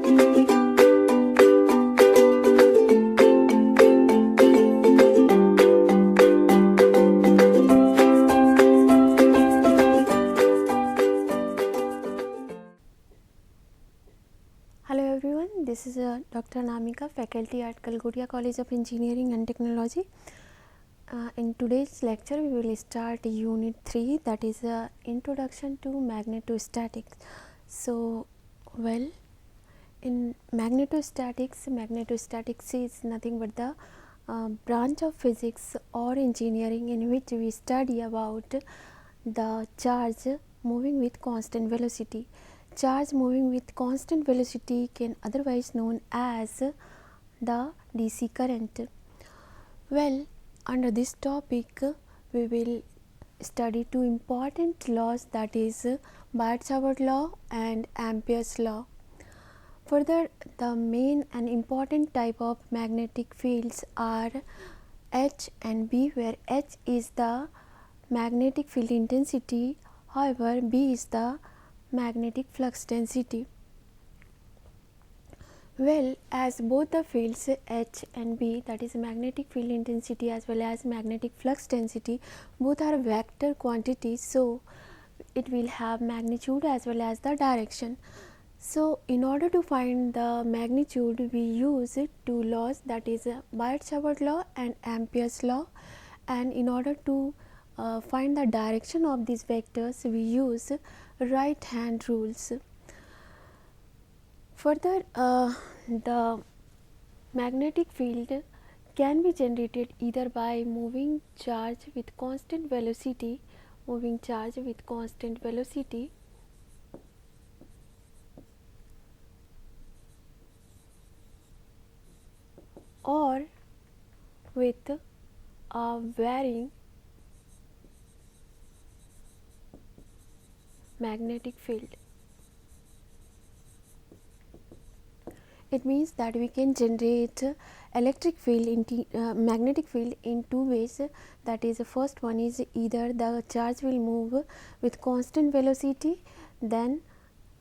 Hello everyone, this is Dr. Namika, faculty at Kalgodia College of Engineering and Technology. In today's lecture, we will start Unit 3, that is Introduction to Magnetostatics. So, in magnetostatics is nothing but the branch of physics or engineering in which we study about the charge moving with constant velocity. Charge moving with constant velocity can otherwise known as the DC current. Well, under this topic we will study two important laws, that is Biot-Savart law and Ampere's law. Further, the main and important type of magnetic fields are H and B, where H is the magnetic field intensity, however B is the magnetic flux density. Well, as both the fields H and B, that is magnetic field intensity as well as magnetic flux density, both are vector quantities, so it will have magnitude as well as the direction. So, in order to find the magnitude, we use two laws, that is Biot-Savart law and Ampere's law, and in order to find the direction of these vectors, we use right hand rules. Further, the magnetic field can be generated either by moving charge with constant velocity, or with a varying magnetic field. It means that we can generate electric field magnetic field in two ways, that is the first one is either the charge will move with constant velocity, then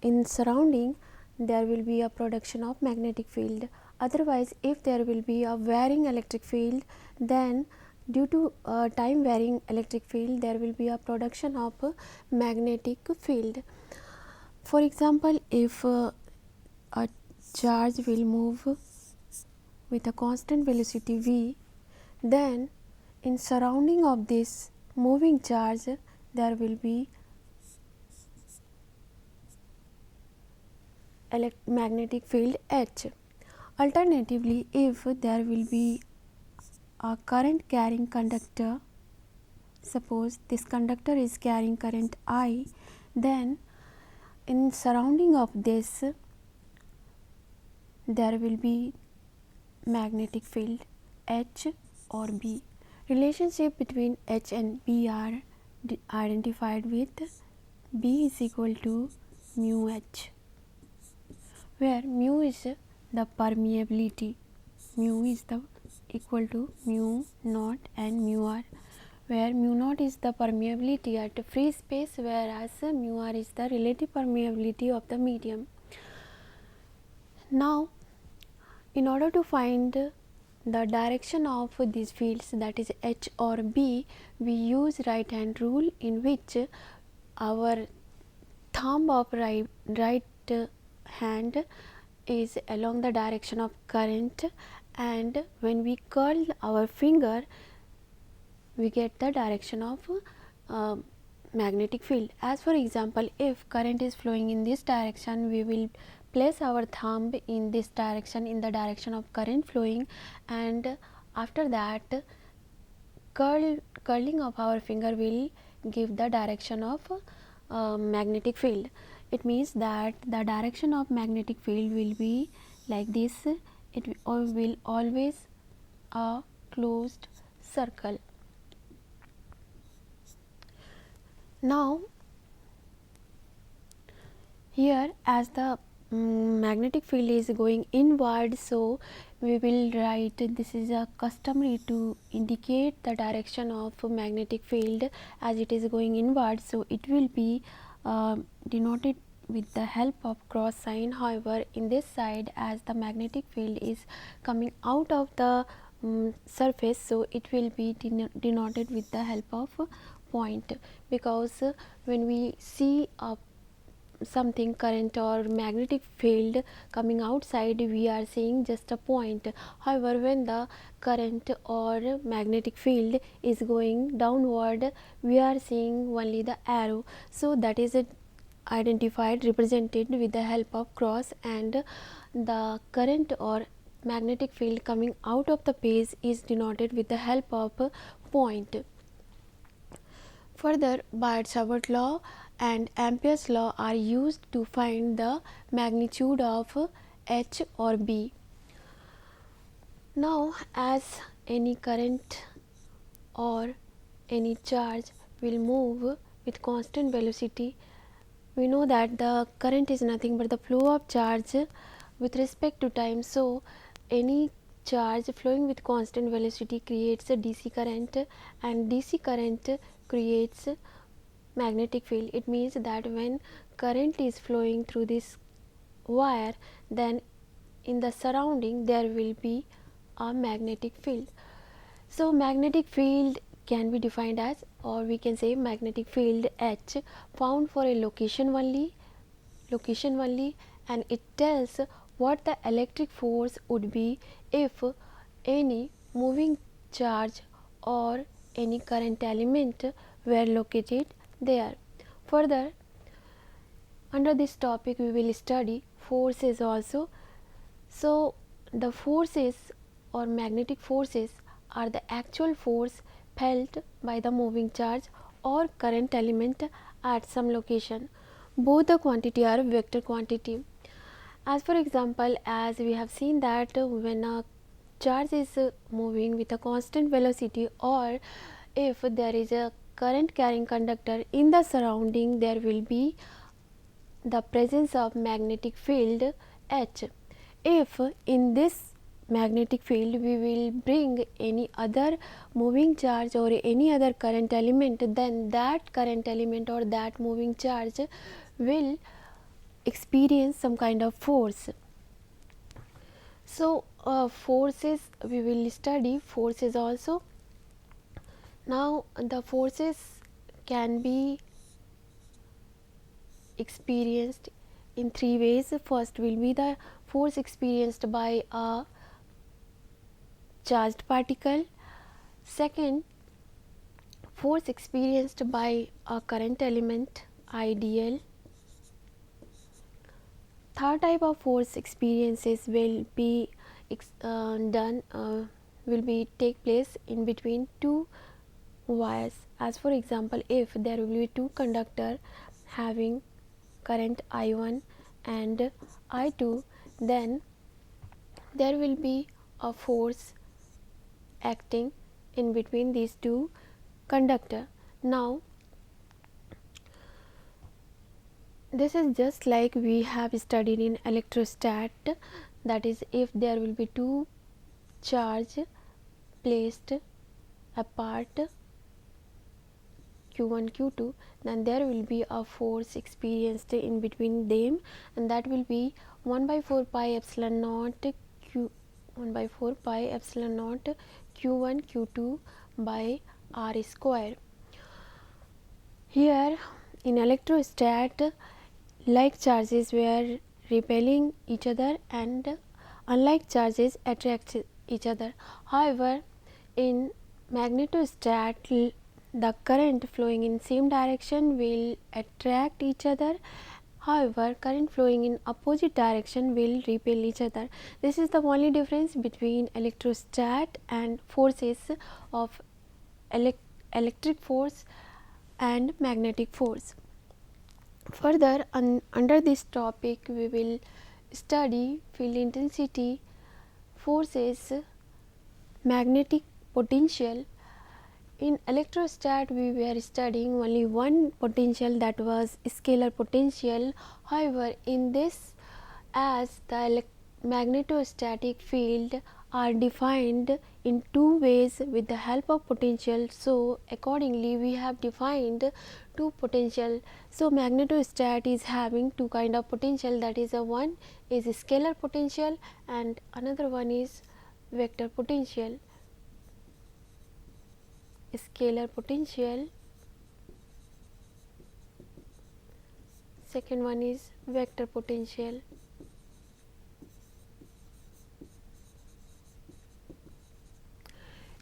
in surrounding there will be a production of magnetic field. Otherwise, if there will be a varying electric field, then due to time varying electric field, there will be a production of magnetic field. For example, if a charge will move with a constant velocity v, then in surrounding of this moving charge there will be magnetic field H. Alternatively, if there will be a current carrying conductor, suppose this conductor is carrying current I, then in surrounding of this there will be magnetic field H or B. Relationship between H and B are identified with B is equal to mu H, where mu is the permeability, mu is the equal to mu naught and mu r, where mu naught is the permeability at free space, whereas mu r is the relative permeability of the medium. Now, in order to find the direction of these fields, that is H or B, we use right hand rule, in which our thumb of right hand is along the direction of current, and when we curl our finger we get the direction of magnetic field. As for example, if current is flowing in this direction, we will place our thumb in this direction, in the direction of current flowing, and after that curling of our finger will give the direction of magnetic field. It means that the direction of magnetic field will be like this, it will always a closed circle. Now, here as the magnetic field is going inward, so we will write, this is a customary to indicate the direction of magnetic field as it is going inward, so it will be denoted with the help of cross sign. However, in this side, as the magnetic field is coming out of the surface, so it will be denoted with the help of point, because when we see a something current or magnetic field coming outside, we are seeing just a point. However, when the current or magnetic field is going downward, we are seeing only the arrow. So that is identified, represented with the help of cross, and the current or magnetic field coming out of the page is denoted with the help of point. Further, Biot-Savart law and Ampere's law are used to find the magnitude of H or B. Now, as any current or any charge will move with constant velocity, we know that the current is nothing but the flow of charge with respect to time. So, any charge flowing with constant velocity creates a DC current, and DC current creates magnetic field. It means that when current is flowing through this wire, then in the surrounding there will be a magnetic field. So magnetic field can be defined as, or we can say, magnetic field H found for a location only, and it tells what the electric force would be if any moving charge or any current element were located there. Further, under this topic we will study forces also. So the forces or magnetic forces are the actual force felt by the moving charge or current element at some location. Both the quantity are vector quantity. As for example, as we have seen that when a charge is moving with a constant velocity, or if there is a current carrying conductor in the surrounding, there will be the presence of magnetic field H. If in this magnetic field we will bring any other moving charge or any other current element, then that current element or that moving charge will experience some kind of force. So forces, we will study forces also. Now the forces can be experienced in three ways. First will be the force experienced by a charged particle. Second, force experienced by a current element, ideal. Third type of force experiences will be take place in between two wires. As for example, if there will be two conductor having current I1 and I2, then there will be a force acting in between these two conductor. Now this is just like we have studied in electrostat, that is, if there will be two charge placed apart, Q1 Q2, then there will be a force experienced in between them, and that will be 1 by 4 pi epsilon naught Q 1 by 4 pi epsilon naught Q1 Q2 by R square. Here in electrostat, like charges were repelling each other and unlike charges attract each other. However, in magnetostat, the current flowing in same direction will attract each other. However, current flowing in opposite direction will repel each other. This is the only difference between electrostat and forces of electric force and magnetic force. Further, under this topic we will study field intensity, forces, magnetic potential. In electrostat we were studying only one potential, that was scalar potential. However, in this, as the magnetostatic field are defined in two ways with the help of potential. So, accordingly we have defined two potential. So, magnetostat is having two kind of potential, that is one is scalar potential and another one is vector potential. Scalar potential, second one is vector potential.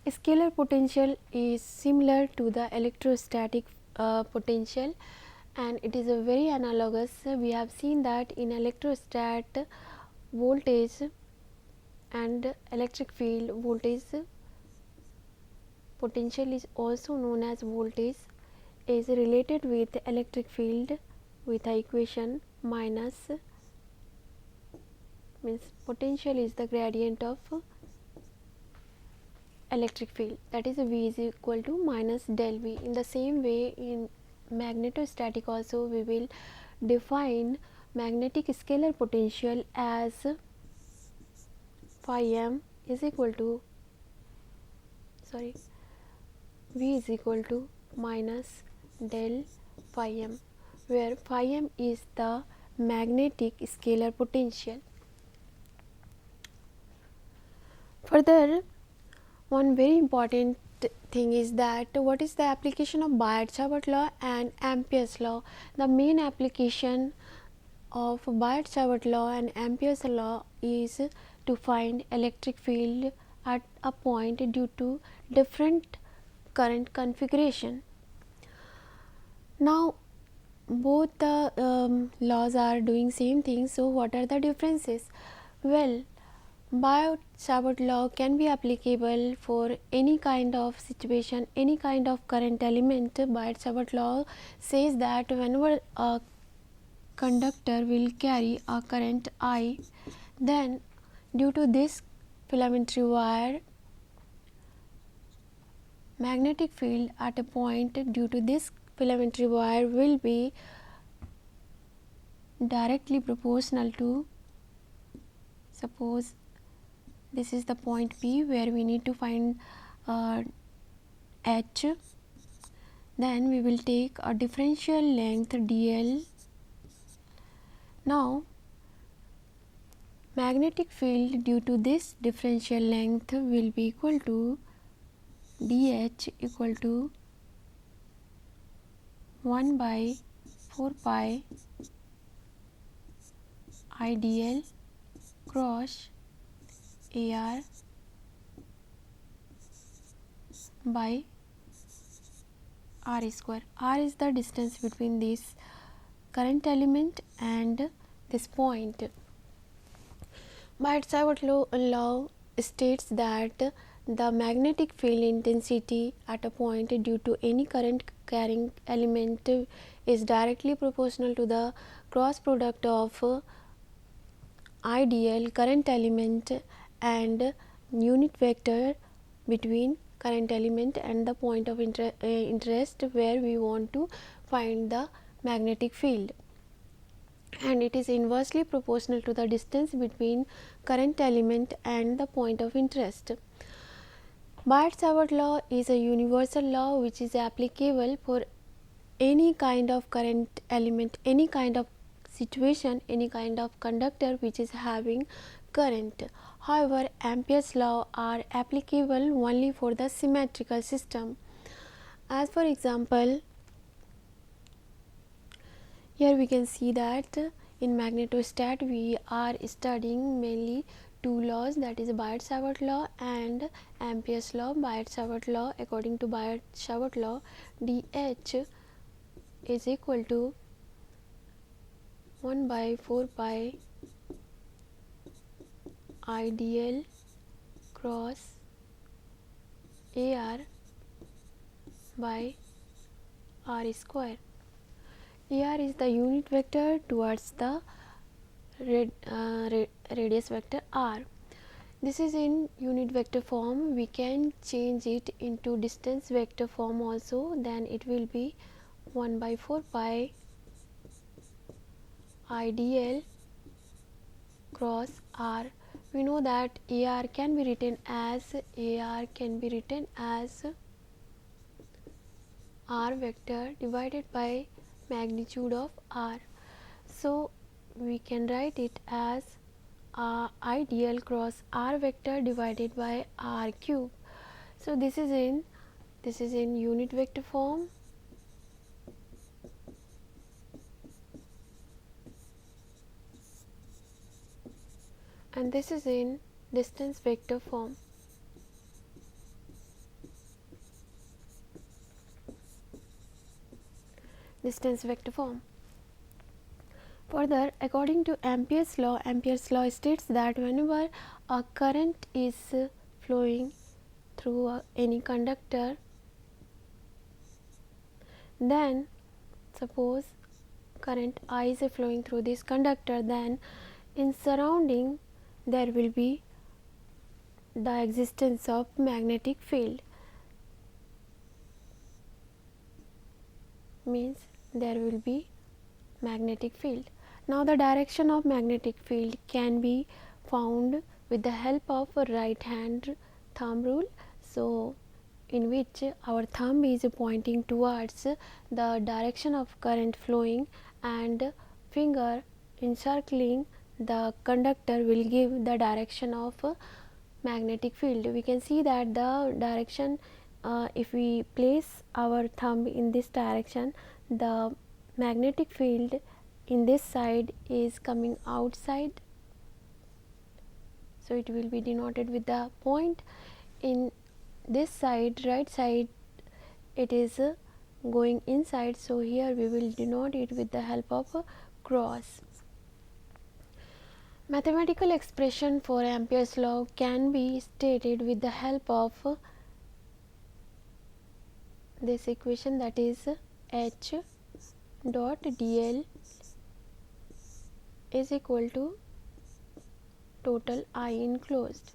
Scalar potential is similar to the electrostatic potential, and it is a very analogous. We have seen that in electrostat voltage and electric field voltage potential is also known as voltage is related with electric field with the equation minus, means potential is the gradient of electric field, that is V is equal to minus del V. In the same way, in magnetostatic also we will define magnetic scalar potential as phi m is equal to V is equal to minus del phi m, where phi m is the magnetic scalar potential. Further, one very important thing is that what is the application of Biot-Savart law and Ampere's law. The main application of Biot-Savart law and Ampere's law is to find electric field at a point due to different current configuration. Now, both the laws are doing same thing. So, what are the differences? Well, Biot-Savart law can be applicable for any kind of situation, any kind of current element. Biot-Savart law says that whenever a conductor will carry a current I, then due to this filamentary wire, magnetic field at a point due to this filamentary wire will be directly proportional to, suppose this is the point P where we need to find H, then we will take a differential length dl. Now, magnetic field due to this differential length will be equal to dH equal to 1 by 4 pi I dl cross AR by R square. R is the distance between this current element and this point. Biot-Savart law states that the magnetic field intensity at a point due to any current carrying element is directly proportional to the cross product of ideal current element and unit vector between current element and the point of interest where we want to find the magnetic field, and it is inversely proportional to the distance between current element and the point of interest. Biot-Savart law is a universal law which is applicable for any kind of current element, any kind of situation, any kind of conductor which is having current. However, Ampere's law are applicable only for the symmetrical system. As for example, here we can see that in magnetostat we are studying mainly two laws, that is Biot-Savart law and Ampere's law. Biot-Savart law, according to Biot-Savart law, dH is equal to 1 by 4 pi I dl cross AR by R square. AR is the unit vector towards the radius vector R. This is in unit vector form. We can change it into distance vector form also, then it will be 1 by 4 pi I dl cross R, we know that AR can be written as R vector divided by magnitude of R. So we can write it as ideal cross R vector divided by R cube. So this is in unit vector form, and this is in distance vector form. Further, according to Ampere's law states that whenever a current is flowing through any conductor, then suppose current I is flowing through this conductor, then in surrounding there will be the existence of magnetic field, means there will be magnetic field. Now the direction of magnetic field can be found with the help of a right hand thumb rule. So in which our thumb is pointing towards the direction of current flowing and finger encircling the conductor will give the direction of magnetic field. We can see that the direction, if we place our thumb in this direction, the magnetic field in this side is coming outside, so it will be denoted with the point. In this side, right side, it is going inside, so here we will denote it with the help of a cross. Mathematical expression for Ampere's law can be stated with the help of this equation, that is H dot dl is equal to total I enclosed.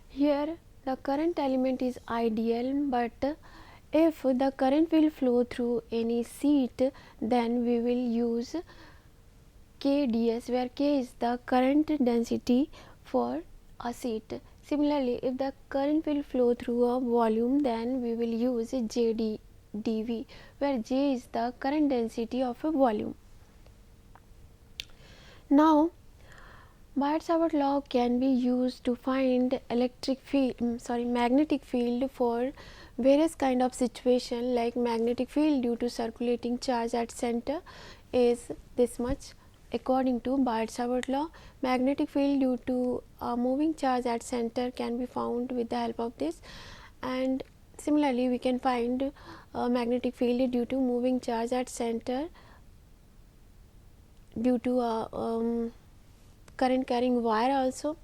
Here the current element is ideal, but if the current will flow through any sheet, then we will use KDS, where K is the current density for a sheet. Similarly, if the current will flow through a volume, then we will use JDV, where J is the current density of a volume. Now Biot-Savart law can be used to find magnetic field for various kind of situation, like magnetic field due to circulating charge at center is this much according to Biot-Savart law. Magnetic field due to a moving charge at center can be found with the help of this, and similarly we can find magnetic field due to moving charge at center due to a current carrying wire also.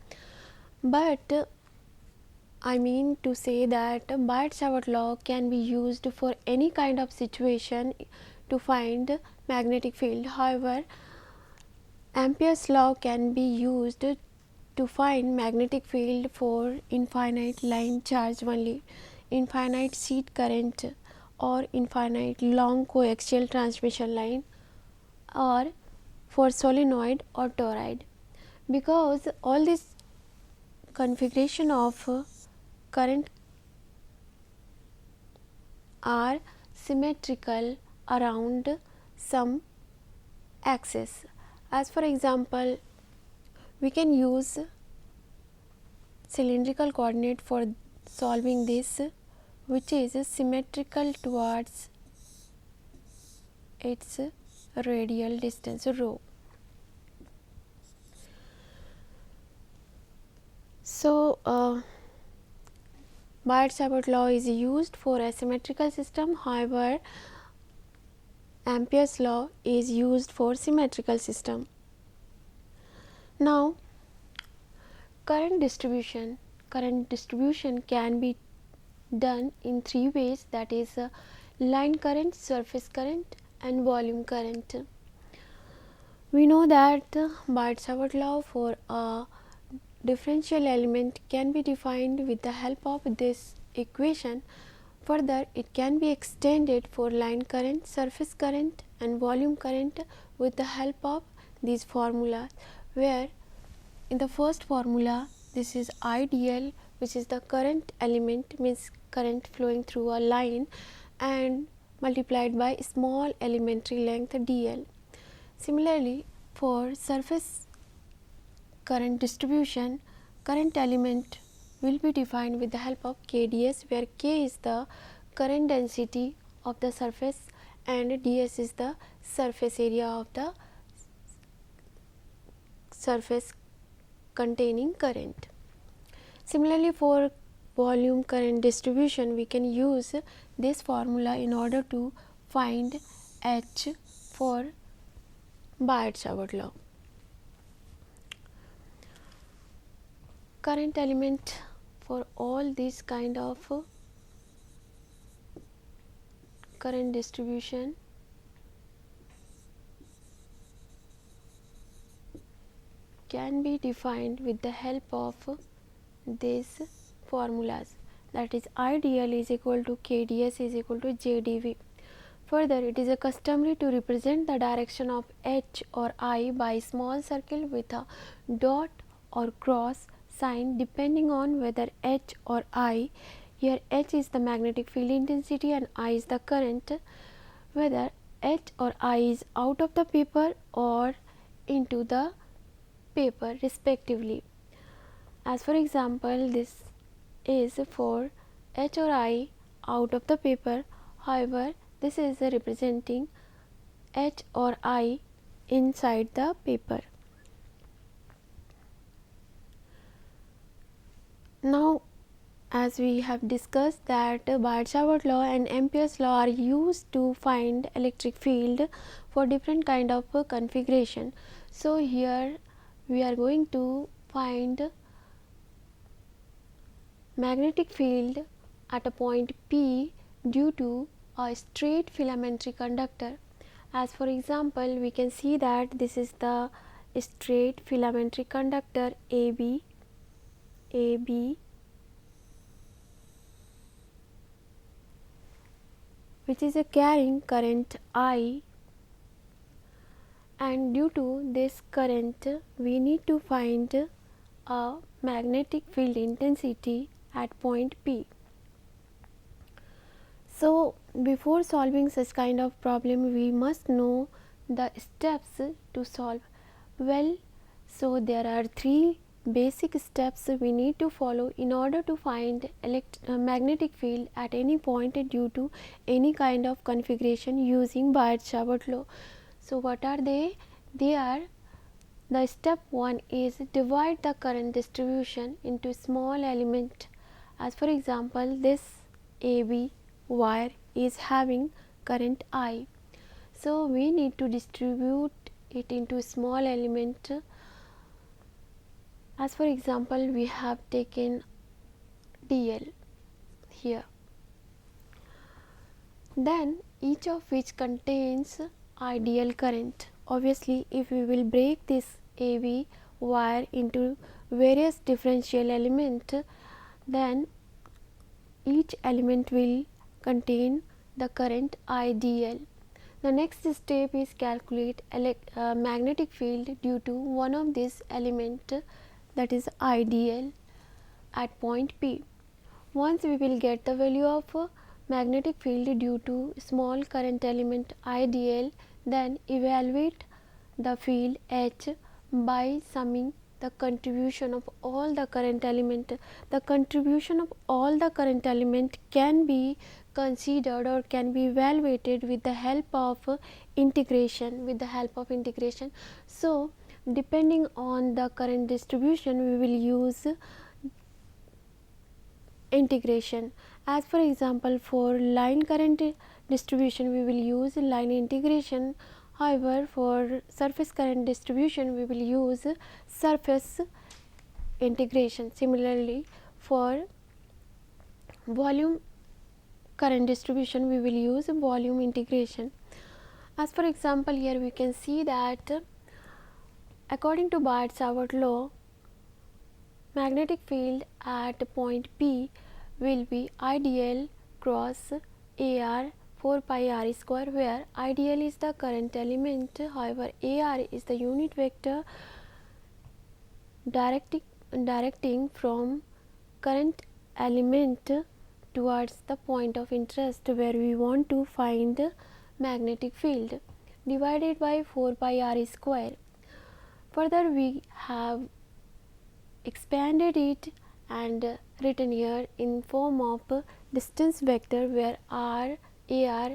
But I mean to say that Biot-Savart law can be used for any kind of situation to find magnetic field. However, Ampere's law can be used to find magnetic field for infinite line charge only, infinite sheet current, or infinite long coaxial transmission line, or for solenoid or toroid. Because all this configuration of current are symmetrical around some axis. As for example, we can use cylindrical coordinate for solving this, which is symmetrical towards its radial distance rho. So Biot-Savart law is used for a symmetrical system. However, Ampere's law is used for symmetrical system. Now current distribution can be done in three ways, that is line current, surface current, and volume current. We know that Biot-Savart law for a differential element can be defined with the help of this equation. Further, it can be extended for line current, surface current and volume current with the help of these formulas, where in the first formula this is IDL, which is the current element, means current flowing through a line, and multiplied by small elementary length dl. Similarly, for surface current distribution, current element will be defined with the help of KdS, where K is the current density of the surface and ds is the surface area of the surface containing current. Similarly, for volume current distribution, we can use this formula in order to find H for Biot-Savart law. Current element for all these kind of current distribution can be defined with the help of these formulas, that is IDL is equal to KdS is equal to JdV. Further, it is customary to represent the direction of H or I by small circle with a dot or cross sign depending on whether H or I, here H is the magnetic field intensity and I is the current, whether H or I is out of the paper or into the paper respectively. As for example, this is for H or I out of the paper, however, this is representing H or I inside the paper. Now, as we have discussed that Biot-Savart law and Ampere's law are used to find electric field for different kind of configuration. So, here we are going to find magnetic field at a point P due to a straight filamentary conductor. As for example, we can see that this is the straight filamentary conductor AB, which is carrying current I, and due to this current we need to find a magnetic field intensity at point P. So, before solving such kind of problem, we must know the steps to solve. Well, so there are three basic steps we need to follow in order to find magnetic field at any point due to any kind of configuration using Biot-Savart law. So, what are they? They are, the step 1 is divide the current distribution into small element. As for example, this AB wire is having current I. So, we need to distribute it into small element. As for example, we have taken DL here. Then each of which contains ideal current. Obviously, if we will break this AB wire into various differential element, then each element will contain the current IDL. The next step is calculate magnetic field due to one of these element, that is IDL at point P. Once we will get the value of magnetic field due to small current element IDL, then evaluate the field H by summing the contribution of all the current element. The contribution of all the current element can be considered or can be evaluated with the help of integration. So, depending on the current distribution, we will use integration. As for example, for line current distribution, we will use line integration. However, for surface current distribution, we will use surface integration. Similarly, for volume current distribution, we will use volume integration. As for example, here we can see that according to Biot-Savart law, magnetic field at point P will be IDL cross AR 4 pi r square, where IDL is the current element. However, AR is the unit vector directing from current element towards the point of interest where we want to find magnetic field, divided by 4 pi r square. Further, we have expanded it and written here in form of distance vector, where AR,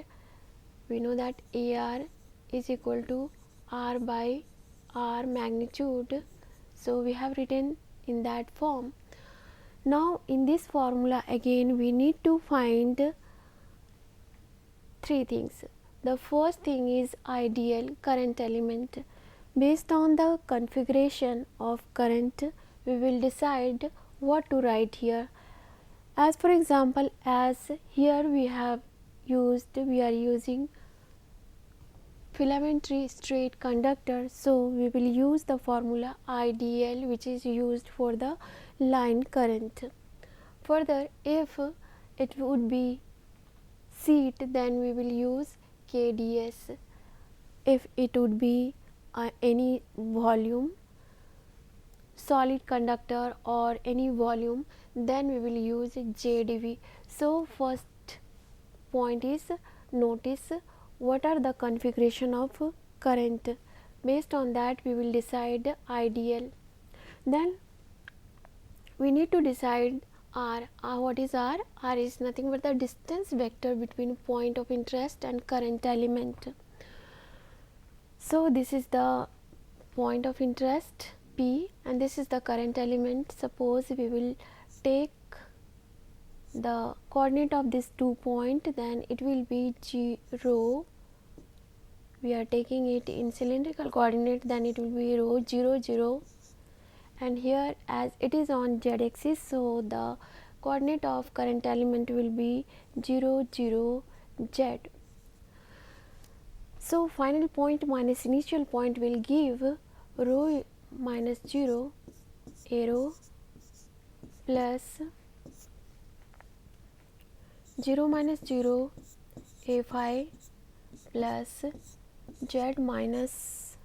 we know that AR is equal to R by R magnitude, so we have written in that form. Now in this formula again we need to find three things. The first thing is ideal current element. Based on the configuration of current, we will decide what to write here. As for example, as here we are using filamentary straight conductor, so we will use the formula IDL, which is used for the line current. Further, if it would be sheet, then we will use KDS. If it would be any volume, solid conductor or any volume, then we will use JDV. So first point is notice what are the configuration of current. Based on that we will decide ideal. Then we need to decide R. What is R? R is nothing but the distance vector between point of interest and current element. So this is the point of interest P and this is the current element. Suppose we will take the coordinate of this 2 point, then it will be 0. We are taking it in cylindrical coordinate, then it will be rho 0 0, and here as it is on z axis, so the coordinate of current element will be 0 0 z. So final point minus initial point will give rho minus 0 arrow plus 0 minus 0 a phi plus z minus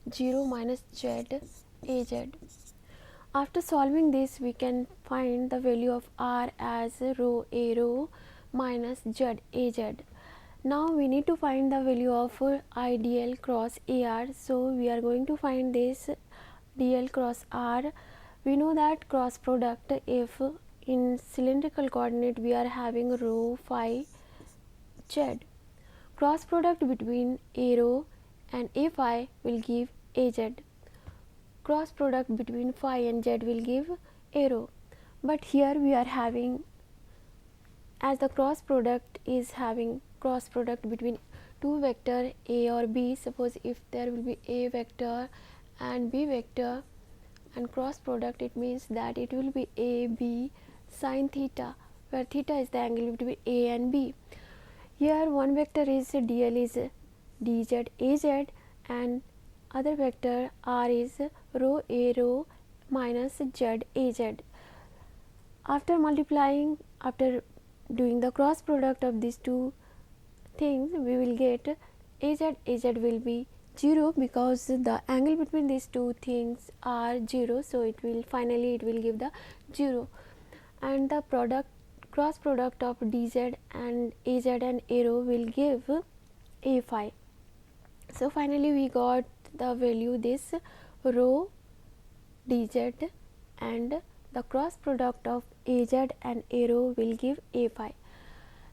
0 minus z az. After solving this, we can find the value of R as rho a rho minus z az. Now we need to find the value of IDL cross AR. So we are going to find this DL cross R. We know that cross product, if in cylindrical coordinate we are having rho phi z, cross product between a rho and a phi will give az. Cross product between phi and z will give a rho. But here we are having, as the cross product is having cross product between two vector a or b. Suppose if there will be a vector and b vector and cross product, it means that it will be a b sin theta, where theta is the angle between a and b. Here one vector is dl is dz az and other vector r is rho a rho minus z az. After multiplying, after doing the cross product of these two things, we will get az will be 0 because the angle between these two things are 0, so it will finally give the 0, and the cross product of dz and az and a rho will give a phi. So finally we got the value this rho dz and the cross product of az and a rho will give a phi.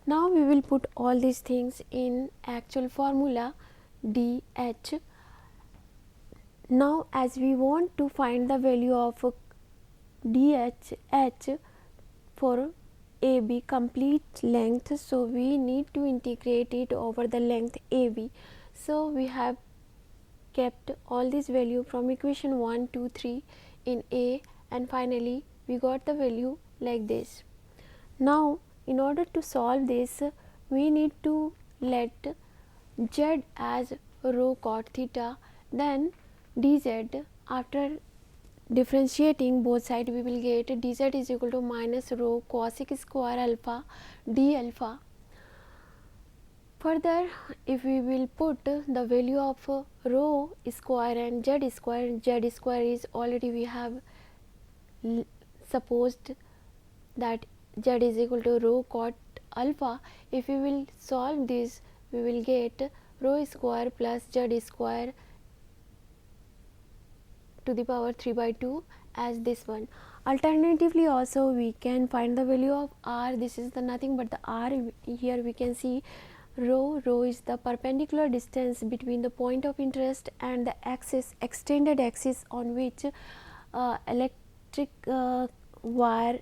Now we will put all these things in actual formula dH. Now as we want to find the value of dH for AB complete length, so we need to integrate it over the length AB. So we have kept all this value from equation 1, 2, 3 in A, and finally we got the value like this. Now in order to solve this, we need to let z as rho cot theta, then dz, after differentiating both sides, we will get dz is equal to minus rho cosec square alpha d alpha. Further, if we will put the value of rho square and z square is already we have supposed that z is equal to rho cot alpha. If we will solve this, we will get rho square plus z square to the power 3 by 2 as this one. Alternatively also we can find the value of r. This is the nothing but the r. Here we can see rho is the perpendicular distance between the point of interest and the axis, extended axis on which electric wire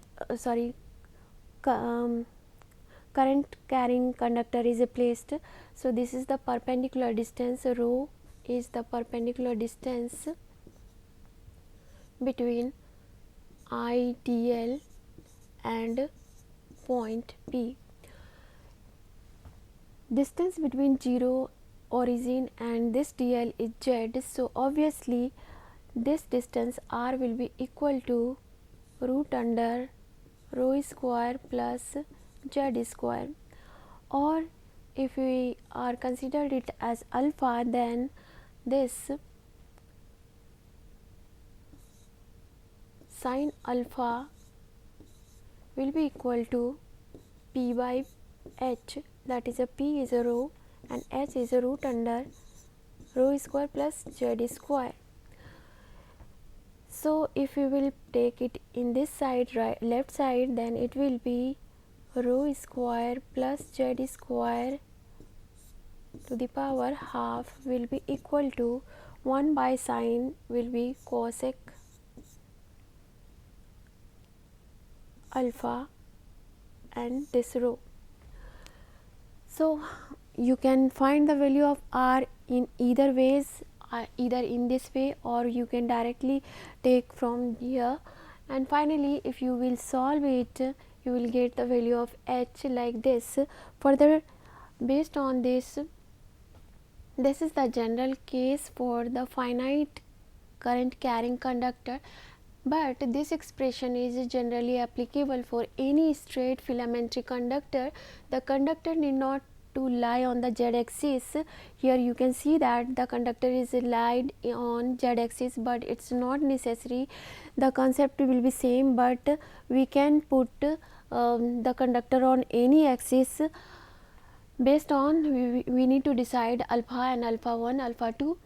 current carrying conductor is placed. So this is the perpendicular distance. Rho is the perpendicular distance between IDL and point P. Distance between 0 origin and this DL is Z, so obviously this distance R will be equal to root under rho square plus Z square, or if we are considered it as alpha, then this sin alpha will be equal to P by H, that is a P is a rho and H is a root under rho square plus Z square. So if we will take it in this side, left side, then it will be rho square plus Z square to the power half will be equal to 1 by sin will be cosec alpha and this rho. So you can find the value of r in either ways, either in this way or you can directly take from here, and finally if you will solve it, you will get the value of h like this. Further, based on this is the general case for the finite current carrying conductor, but this expression is generally applicable for any straight filamentary conductor. The conductor need not to lie on the z axis. Here you can see that the conductor is lied on z axis, but it's not necessary. The concept will be same, but we can put the conductor on any axis. Based on we need to decide alpha and alpha 1, alpha 2.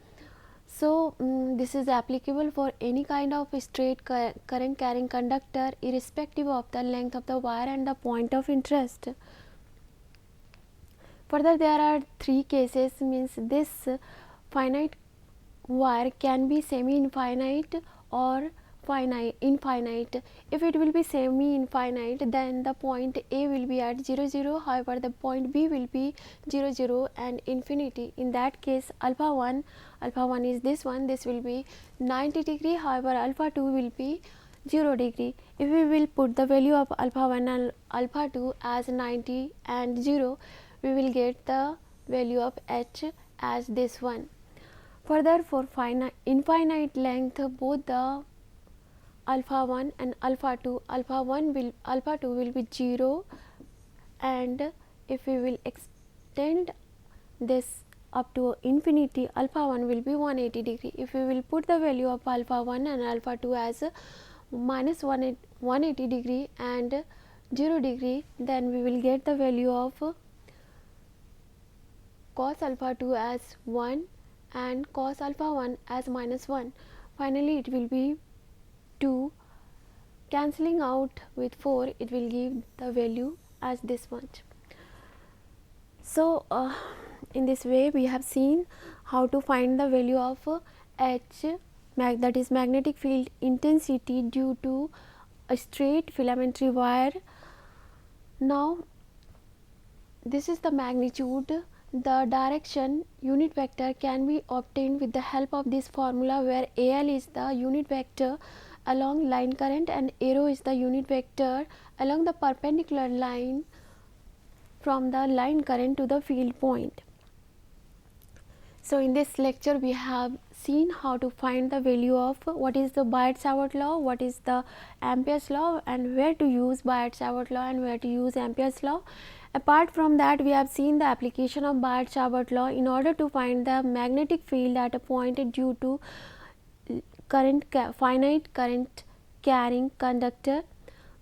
So this is applicable for any kind of straight current carrying conductor irrespective of the length of the wire and the point of interest. Further, there are three cases, means this finite wire can be semi-infinite or infinite. If it will be semi-infinite, then the point A will be at 0 0, however the point B will be 0 0 and infinity. In that case, alpha 1 is this one, this will be 90 degree, however alpha 2 will be 0 degree. If we will put the value of alpha 1 and alpha 2 as 90 and 0, we will get the value of h as this one. Further, for infinite length, both the alpha 1 and alpha 2, alpha 2 will be 0, and if we will extend this up to infinity, alpha 1 will be 180 degree. If we will put the value of alpha 1 and alpha 2 as minus 180 degree and 0 degree, then we will get the value of cos alpha 2 as 1 and cos alpha 1 as minus 1. Finally, it will be 2, cancelling out with 4, it will give the value as this much. So in this way we have seen how to find the value of H, that is magnetic field intensity due to a straight filamentary wire. Now this is the magnitude. The direction unit vector can be obtained with the help of this formula, where AL is the unit vector along line current and arrow is the unit vector along the perpendicular line from the line current to the field point. So in this lecture we have seen how to find the value of what is the Biot-Savart law, what is the Ampere's law, and where to use Biot-Savart law and where to use Ampere's law. Apart from that, we have seen the application of Biot-Savart law in order to find the magnetic field at a point due to finite current carrying conductor.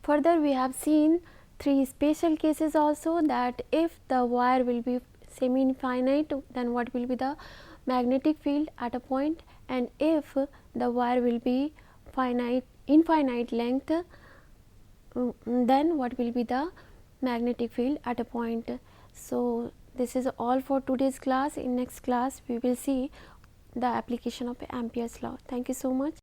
Further, we have seen three special cases also, that if the wire will be semi infinite, then what will be the magnetic field at a point, and if the wire will be infinite length, then what will be the magnetic field at a point. So this is all for today's class. In next class we will see the application of Ampere's law. Thank you so much.